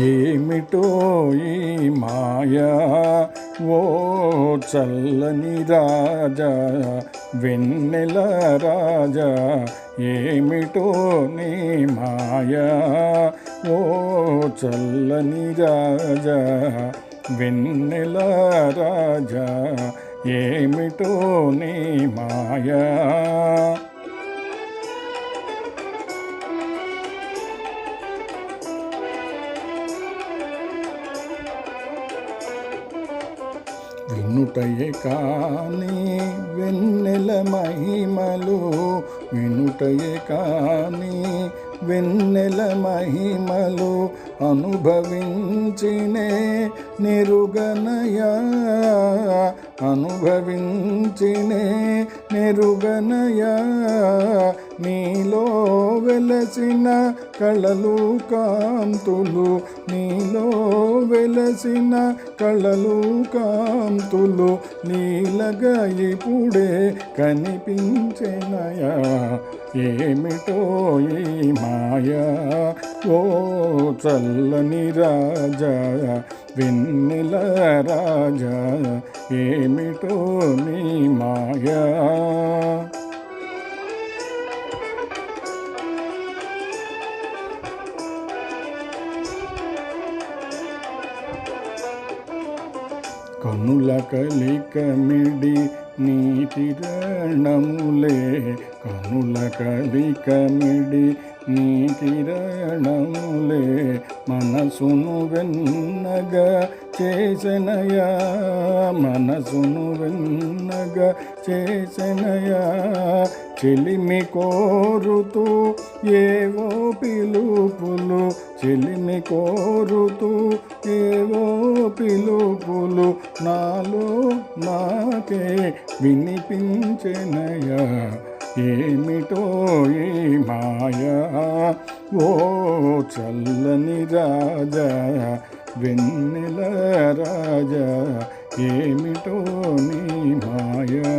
ఏమిటో ఈ మాయా ఓ చల్లని రాజా వెన్నెల రాజా ఏమిటో నీ మాయా ఓ చల్లని రాజా వెన్నెల రాజా ఏమిటో నీ మాయా వినుటయే కాని వెన్నెల మహిమలు వినుటయే కాని వెన్నెల మహిమలు అనుభవించినే నిరుగనయా అనుభవించినే నిరుగనయా నీలో వెలసిన కళలు కాంతులు నీలో వెలసిన కళలు కాంతులు నీలగా ఇప్పుడే కనిపించెనయా ఏమిటో ఈ మాయా ఓ చల్లని రాజా వెన్నెల రాజా ఏమిటో నీ మాయా కనుల కలికమిడి నీ కిరణములే కనుల కలికమిడి నీ కిరణములే మనసును వెన్నగా చేసెనయా మనసును వెన్నగా చేసెనయా చెలిమి కోరుతూ ఏవో పిలుపులు చెలిమి కోరుతూ ఏవో పిలుపులు నాలో నాకే వినిపించెనయా ఏమిటో ఈ మాయా ఓ చల్లని రాజా వెన్నెల రాజా ఏమిటో నీ మాయా